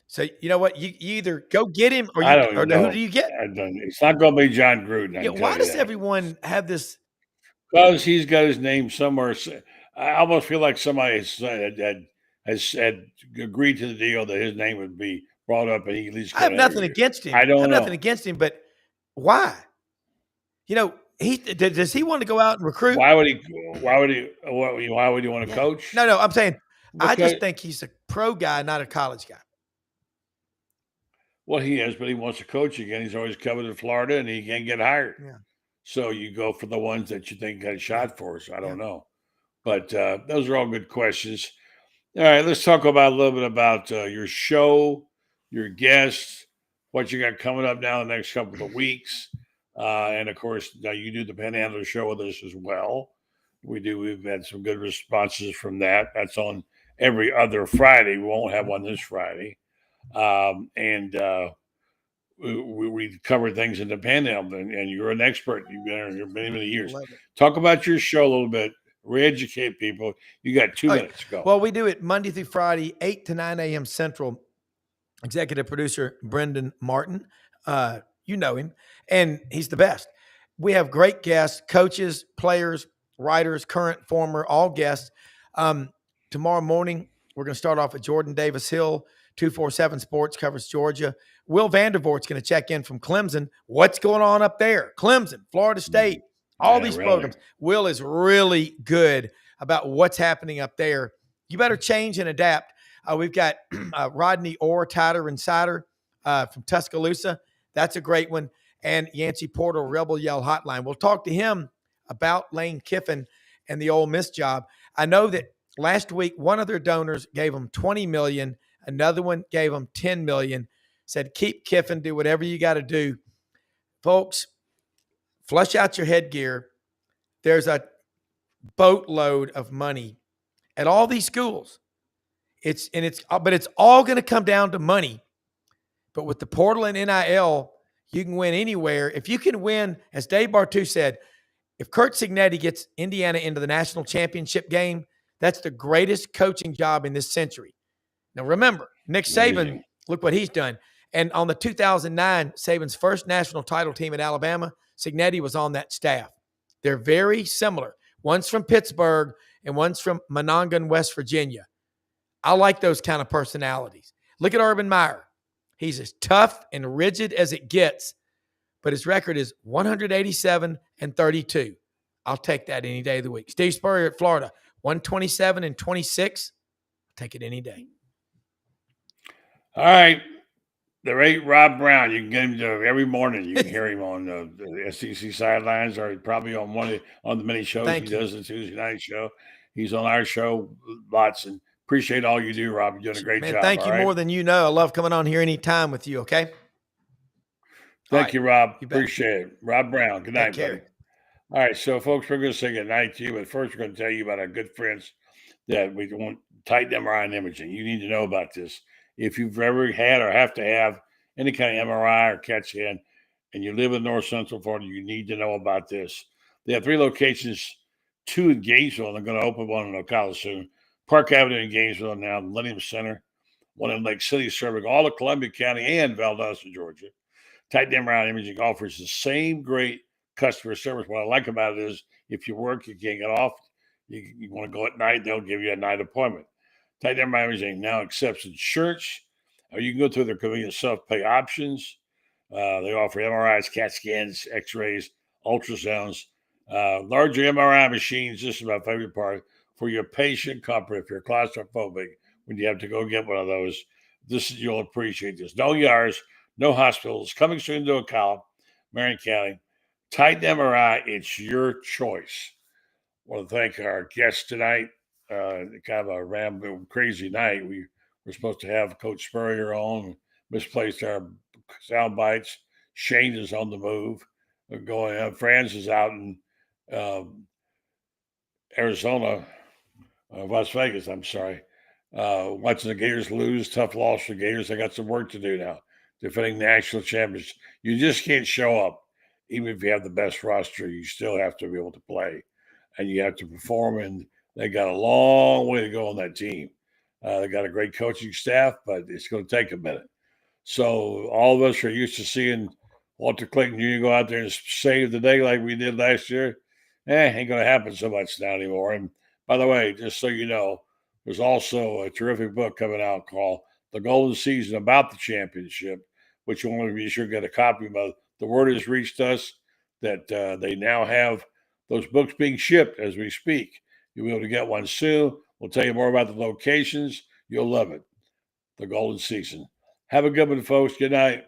So you know what? You either go get him, or who do you get? It's not going to be John Gruden. Yeah, why does everyone have this? Because he's got his name somewhere. I almost feel like somebody has agreed to the deal that his name would be brought up, and he at least. I have nothing against him. I don't know. Nothing against him, but why? You know, does he want to go out and recruit? Why would he want to coach? No. I'm saying I just think he's a pro guy, not a college guy. Well, he is, but he wants to coach again. He's always covered in Florida, and he can't get hired. Yeah. So you go for the ones that you think got a shot for us. I don't know. But those are all good questions. All right, let's talk about a little bit about your show, your guests, what you got coming up now in the next couple of weeks. And, of course, now you do the Panhandler show with us as well. We've had some good responses from that. That's on every other Friday. We won't have one this Friday. We cover things in the Panhandle, and you're an expert. You've been there for many, many years. Talk about your show a little bit. Re-educate people. You got 2 minutes. Go. Well, we do it Monday through Friday, 8 to 9 a.m. Central. Executive producer Brendan Martin. You know him, and he's the best. We have great guests, coaches, players, writers, current, former, all guests. Tomorrow morning, we're going to start off with Jordan Davis Hill. 247 Sports covers Georgia. Will Vandervoort's going to check in from Clemson. What's going on up there? Clemson, Florida State, all these programs. Will is really good about what's happening up there. You better change and adapt. We've got Rodney Orr, Tighter Insider from Tuscaloosa. That's a great one. And Yancey Porter, Rebel Yell Hotline. We'll talk to him about Lane Kiffin and the Ole Miss job. I know that last week, one of their donors gave them $20 million. Another one gave them $10 million. Said, keep Kiffin, do whatever you got to do. Folks, flush out your headgear. There's a boatload of money at all these schools. But it's all going to come down to money. But with the portal and NIL, you can win anywhere. If you can win, as Dave Bartu said, if Kurt Cignetti gets Indiana into the national championship game, that's the greatest coaching job in this century. Now, remember, Nick Saban, look what he's done. And on the 2009, Saban's first national title team at Alabama, Cignetti was on that staff. They're very similar. One's from Pittsburgh and one's from Monongah, West Virginia. I like those kind of personalities. Look at Urban Meyer. He's as tough and rigid as it gets, but his record is 187-32. I'll take that any day of the week. Steve Spurrier at Florida, 127-26. I'll take it any day. All right. The great Rob Browne. You can get him every morning. You can hear him on the SEC sidelines, or probably on on the many shows he does, the Tuesday night show. He's on our show lots, and appreciate all you do, Rob. You're doing a great job. Thank you more than you know. I love coming on here anytime with you, okay? Thank you, Rob. Appreciate it. Rob Browne. Good night, buddy. All right, so, folks, we're going to say good night to you, but first we're going to tell you about our good friends that we want Titan MRI and Imaging. You need to know about this. If you've ever had or have to have any kind of MRI or CAT scan, and you live in North Central Florida, you need to know about this. They have 3 locations, 2 in Gainesville, and they're going to open one in Ocala soon. Park Avenue in Gainesville now, Millennium Center, one in Lake City, serving all of Columbia County and Valdosta, Georgia. Titan MRI and Imaging offers the same great customer service. What I like about it is if you work, you can't get off, you want to go at night, they'll give you a night appointment. Titan MRI and Imaging now accepts insurance. You can go through their convenient self-pay options. They offer MRIs, CAT scans, X-rays, ultrasounds, larger MRI machines. This is my favorite part. For your patient comfort, if you're claustrophobic, when you have to go get one of those, you'll appreciate this. No yards, no hospitals. Coming soon to Ocala, Marion County. Titan MRI, it's your choice. I want to thank our guests tonight. Kind of a rambling, crazy night. We were supposed to have Coach Spurrier on, misplaced our sound bites. Shane is on the move. Franz is out in Arizona Las Vegas, I'm sorry. Watching the Gators lose, tough loss for the Gators. They got some work to do now. Defending national champions. You just can't show up. Even if you have the best roster, you still have to be able to play. And you have to perform, and they got a long way to go on that team. They got a great coaching staff, but it's going to take a minute. So all of us are used to seeing Walter Clayton Jr. go out there and save the day like we did last year. Ain't going to happen so much now anymore. And by the way, just so you know, there's also a terrific book coming out called The Golden Season about the championship, which you want to be sure to get a copy of. The word has reached us that they now have those books being shipped as we speak. You'll be able to get one soon. We'll tell you more about the locations. You'll love it. The Golden Season. Have a good one, folks. Good night.